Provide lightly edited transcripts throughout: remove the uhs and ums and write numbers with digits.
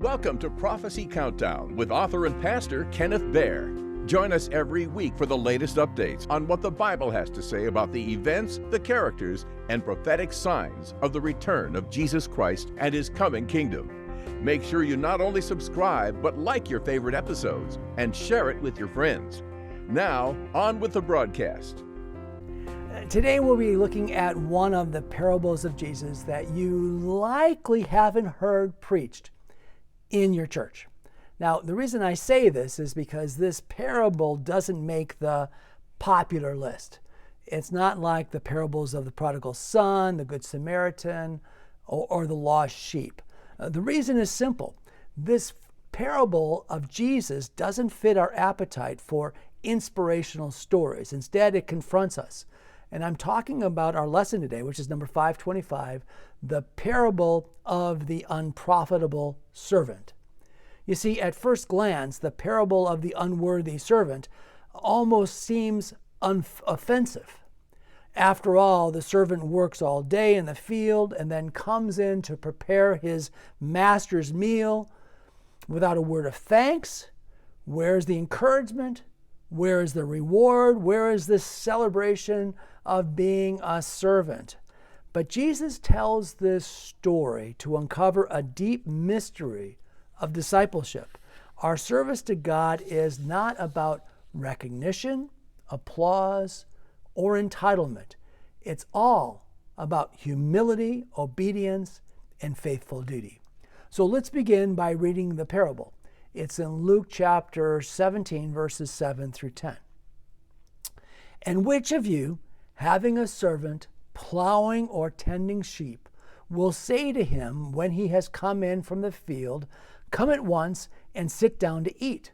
Welcome to Prophecy Countdown with author and pastor Kenneth Baer. Join us every week for the latest updates on what the Bible has to say about the events, the characters, and prophetic signs of the return of Jesus Christ and His coming kingdom. Make sure you not only subscribe, but like your favorite episodes and share it with your friends. Now, on with the broadcast. Today we'll be looking at one of the parables of Jesus that you likely haven't heard preached in your church. Now, the reason I say this is because this parable doesn't make the popular list. It's not like the parables of the prodigal son, the Good Samaritan, or the lost sheep. The reason is simple. This parable of Jesus doesn't fit our appetite for inspirational stories. Instead, it confronts us. And I'm talking about our lesson today, which is number 525, the parable of the unprofitable servant. You see, at first glance, the parable of the unworthy servant almost seems offensive. After all, the servant works all day in the field and then comes in to prepare his master's meal without a word of thanks. Where's the encouragement? Where is the reward? Where is this celebration of being a servant? But Jesus tells this story to uncover a deep mystery of discipleship. Our service to God is not about recognition, applause, or entitlement. It's all about humility, obedience, and faithful duty. So let's begin by reading the parable. It's in Luke chapter 17, verses 7 through 10. And which of you, having a servant plowing or tending sheep, will say to him when he has come in from the field, "Come at once and sit down to eat"?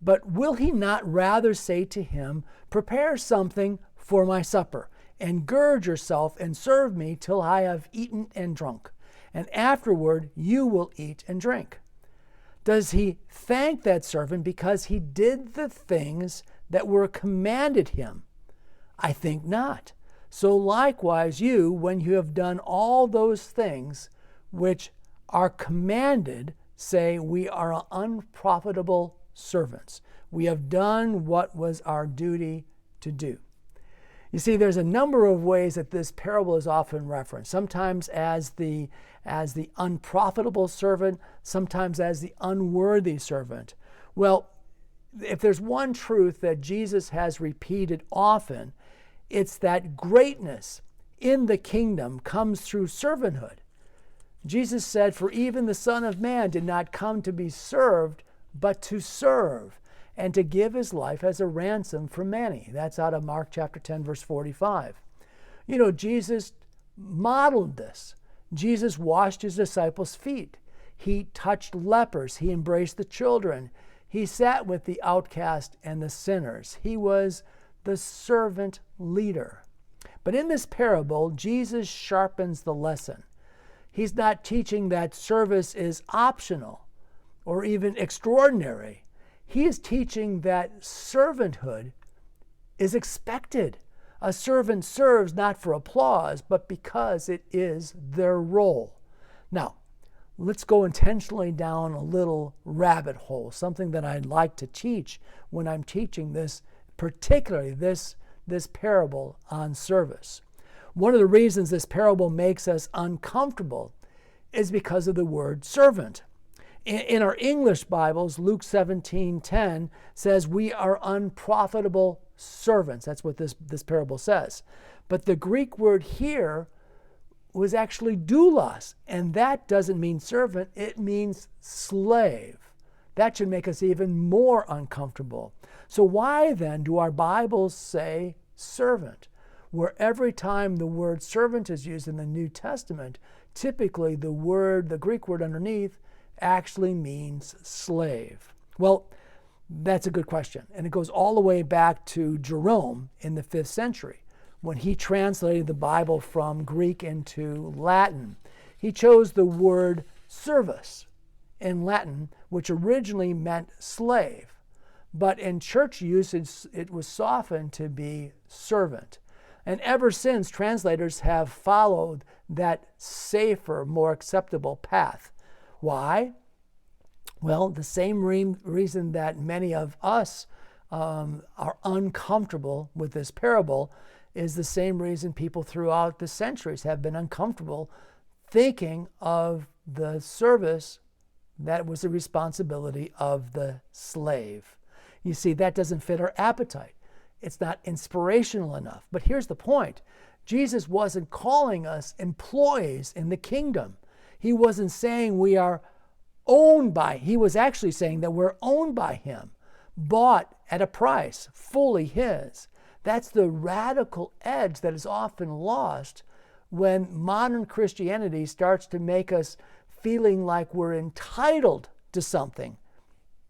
But will he not rather say to him, "Prepare something for my supper, and gird yourself and serve me till I have eaten and drunk, and afterward you will eat and drink"? Does he thank that servant because he did the things that were commanded him? I think not. So likewise you, when you have done all those things which are commanded, say, "We are unprofitable servants. We have done what was our duty to do." You see, there's a number of ways that this parable is often referenced, sometimes as the unprofitable servant, sometimes as the unworthy servant. Well, if there's one truth that Jesus has repeated often, it's that greatness in the kingdom comes through servanthood. Jesus said, "For even the Son of Man did not come to be served, but to serve, and to give his life as a ransom for many." That's out of Mark chapter 10, verse 45. You know, Jesus modeled this. Jesus washed his disciples' feet. He touched lepers. He embraced the children. He sat with the outcast and the sinners. He was the servant leader. But in this parable, Jesus sharpens the lesson. He's not teaching that service is optional or even extraordinary. He is teaching that servanthood is expected. A servant serves not for applause, but because it is their role. Now, let's go intentionally down a little rabbit hole, something that I'd like to teach when I'm teaching this, particularly this parable on service. One of the reasons this parable makes us uncomfortable is because of the word servant. In our English Bibles, Luke 17:10 says we are unprofitable servants. That's what this parable says. But the Greek word here was actually doulos, and that doesn't mean servant, it means slave. That should make us even more uncomfortable. So why then do our Bibles say servant? Where every time the word servant is used in the New Testament, typically the Greek word underneath actually means slave. Well, that's a good question. And it goes all the way back to Jerome in the 5th century. When he translated the Bible from Greek into Latin, he chose the word servus in Latin, which originally meant slave. But in church usage, it was softened to be servant. And ever since, translators have followed that safer, more acceptable path. Why? Well, the same reason that many of us are uncomfortable with this parable is the same reason people throughout the centuries have been uncomfortable thinking of the service that was the responsibility of the slave. You see, that doesn't fit our appetite. It's not inspirational enough. But here's the point. Jesus wasn't calling us employees in the kingdom. He wasn't saying we are owned by. He was actually saying that we're owned by him, bought at a price, fully his. That's the radical edge that is often lost when modern Christianity starts to make us feeling like we're entitled to something,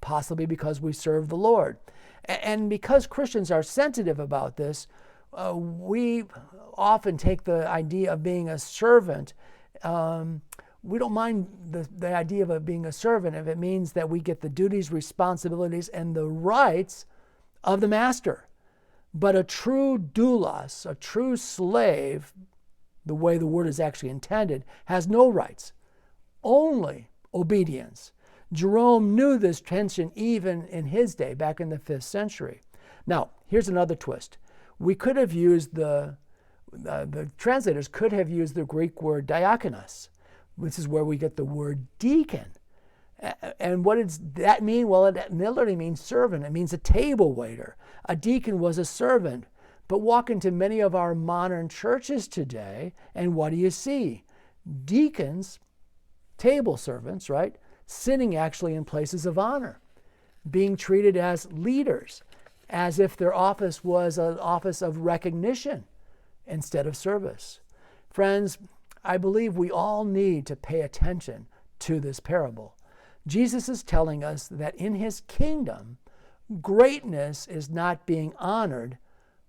possibly because we serve the Lord. And because Christians are sensitive about this, we often take the idea of being a servant. We don't mind the idea of being a servant if it means that we get the duties, responsibilities, and the rights of the master. But a true doulos, a true slave, the way the word is actually intended, has no rights, only obedience. Jerome knew this tension even in his day, back in the 5th century. Now, here's another twist. We could have used the translators could have used the Greek word diakonos. This is where we get the word deacon. And what does that mean? Well, it literally means servant. It means a table waiter. A deacon was a servant. But walk into many of our modern churches today, and what do you see? Deacons, table servants, right? Sitting actually in places of honor, being treated as leaders, as if their office was an office of recognition instead of service. Friends, I believe we all need to pay attention to this parable. Jesus is telling us that in his kingdom, greatness is not being honored,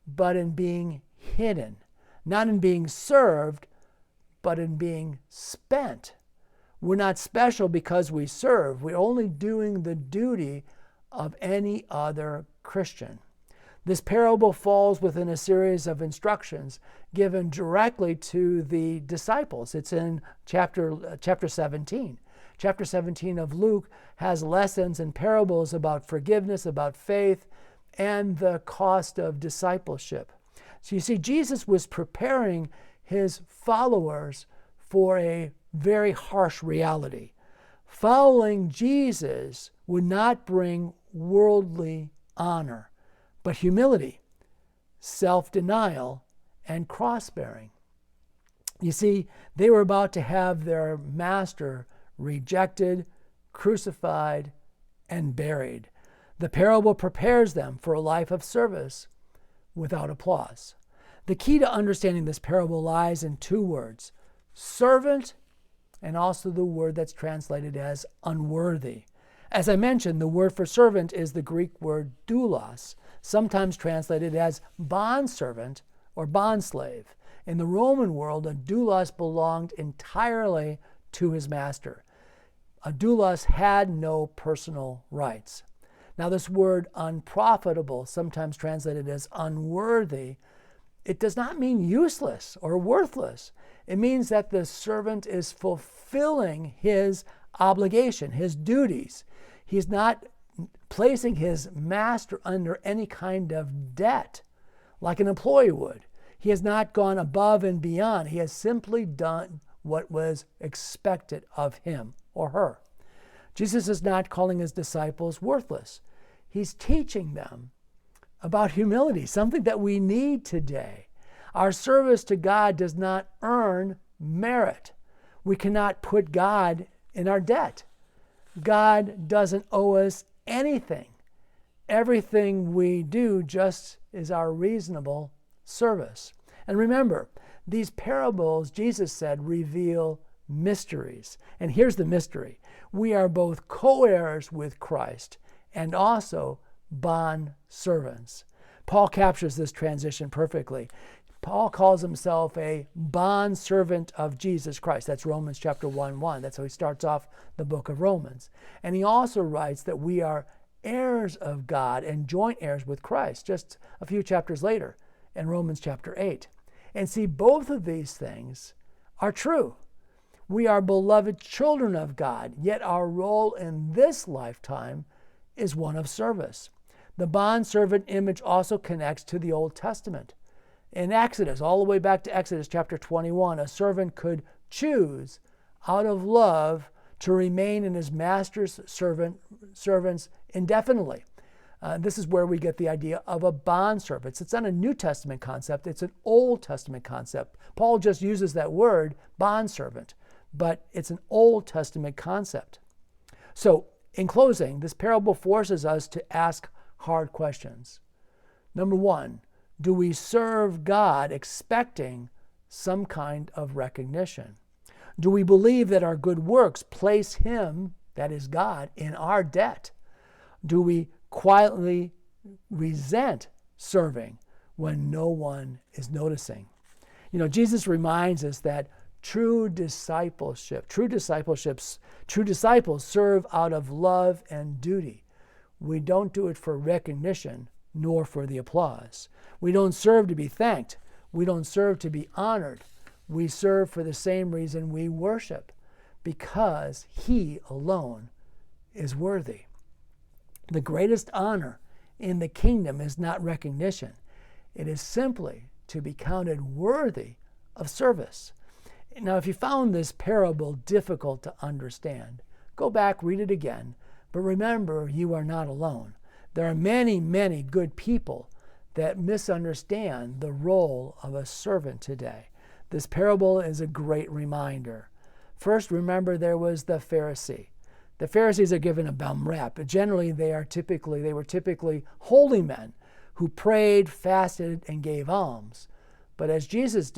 but in being hidden. Not in being served, but in being spent. We're not special because we serve. We're only doing the duty of any other Christian. This parable falls within a series of instructions given directly to the disciples. It's in chapter 17. Chapter 17 of Luke has lessons and parables about forgiveness, about faith, and the cost of discipleship. So you see, Jesus was preparing his followers for a very harsh reality. Following Jesus would not bring worldly honor, but humility, self-denial, and cross-bearing. You see, they were about to have their master rejected, crucified, and buried. The parable prepares them for a life of service without applause. The key to understanding this parable lies in two words: servant, and also the word that's translated as unworthy. As I mentioned, the word for servant is the Greek word doulos, sometimes translated as bondservant or bondslave. In the Roman world, a doulos belonged entirely to his master. A doulos had no personal rights. Now, this word unprofitable, sometimes translated as unworthy, it does not mean useless or worthless. It means that the servant is fulfilling his obligation, his duties. He's not placing his master under any kind of debt like an employee would. He has not gone above and beyond. He has simply done what was expected of him or her. Jesus is not calling his disciples worthless. He's teaching them about humility, something that we need today. Our service to God does not earn merit. We cannot put God in our debt. God doesn't owe us anything. Everything we do just is our reasonable service. And remember, these parables, Jesus said, reveal mysteries. And here's the mystery. We are both co-heirs with Christ and also bond servants. Paul captures this transition perfectly. Paul calls himself a bond servant of Jesus Christ. That's Romans chapter 1:1. That's how he starts off the book of Romans. And he also writes that we are heirs of God and joint heirs with Christ just a few chapters later in Romans chapter 8. And see, both of these things are true. We are beloved children of God, yet our role in this lifetime is one of service. The bondservant image also connects to the Old Testament. In Exodus, all the way back to Exodus chapter 21, a servant could choose out of love to remain in his master's servants indefinitely. This is where we get the idea of a bondservant. It's not a New Testament concept, it's an Old Testament concept. Paul just uses that word, bondservant, but it's an Old Testament concept. So, in closing, this parable forces us to ask hard questions. Number one, do we serve God expecting some kind of recognition? Do we believe that our good works place Him, that is God, in our debt? Do we quietly resent serving when no one is noticing? You know, Jesus reminds us that true disciples serve out of love and duty. We don't do it for recognition nor for the applause. We don't serve to be thanked. We don't serve to be honored. We serve for the same reason we worship, because He alone is worthy. The greatest honor in the kingdom is not recognition. It is simply to be counted worthy of service. Now, if you found this parable difficult to understand, go back, read it again. But remember, you are not alone. There are many, many good people that misunderstand the role of a servant today. This parable is a great reminder. First, remember there was the Pharisee. The Pharisees are given a bum rap, but generally they were typically holy men who prayed, fasted, and gave alms. But as Jesus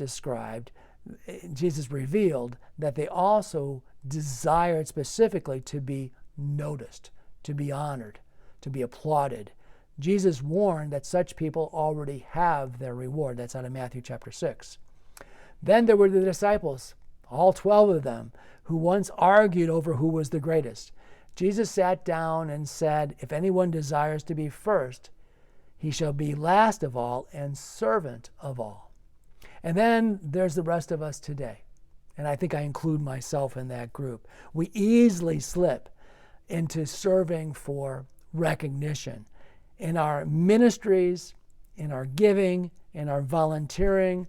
revealed that they also desired specifically to be noticed, to be honored, to be applauded. Jesus warned that such people already have their reward. That's out of Matthew chapter 6. Then there were the disciples, all 12 of them, who once argued over who was the greatest. Jesus sat down and said, if anyone desires to be first, he shall be last of all and servant of all. And then there's the rest of us today. And I think I include myself in that group. We easily slip into serving for recognition in our ministries, in our giving, in our volunteering.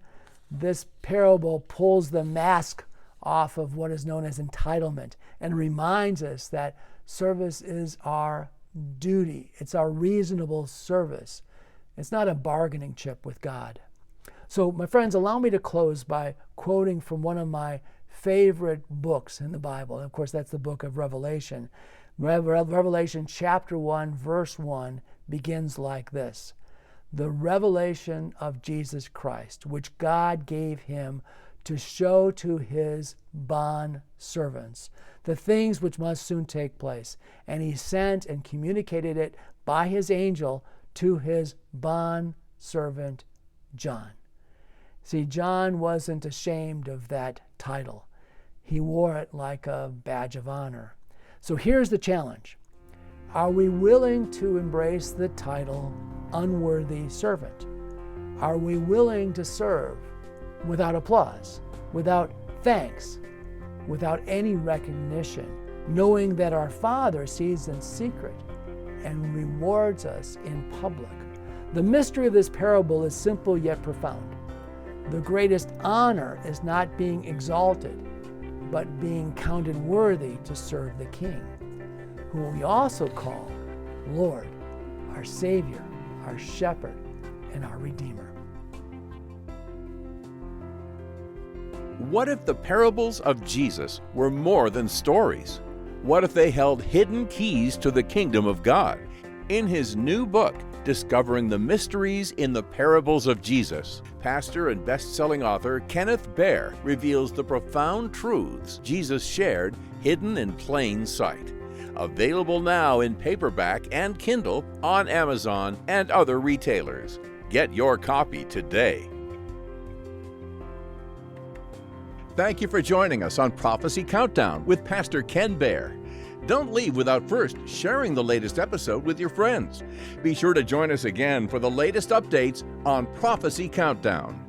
This parable pulls the mask off of what is known as entitlement and reminds us that service is our duty. It's our reasonable service. It's not a bargaining chip with God. So, my friends, allow me to close by quoting from one of my favorite books in the Bible. And of course, that's the book of Revelation. Revelation chapter 1, verse 1 begins like this. The revelation of Jesus Christ, which God gave Him to show to His bond servants the things which must soon take place. And He sent and communicated it by His angel to His bond servant John. See, John wasn't ashamed of that title. He wore it like a badge of honor. So here's the challenge. Are we willing to embrace the title Unworthy Servant? Are we willing to serve without applause, without thanks, without any recognition, knowing that our Father sees in secret and rewards us in public? The mystery of this parable is simple yet profound. The greatest honor is not being exalted, but being counted worthy to serve the King, whom we also call Lord, our Savior, our Shepherd, and our Redeemer. What if the parables of Jesus were more than stories? What if they held hidden keys to the kingdom of God? In his new book, Discovering the Mysteries in the Parables of Jesus, pastor and best-selling author Kenneth Baer reveals the profound truths Jesus shared hidden in plain sight. Available now in paperback and Kindle on Amazon and other retailers. Get your copy today. Thank you for joining us on Prophecy Countdown with Pastor Ken Baer. Don't leave without first sharing the latest episode with your friends. Be sure to join us again for the latest updates on Prophecy Countdown.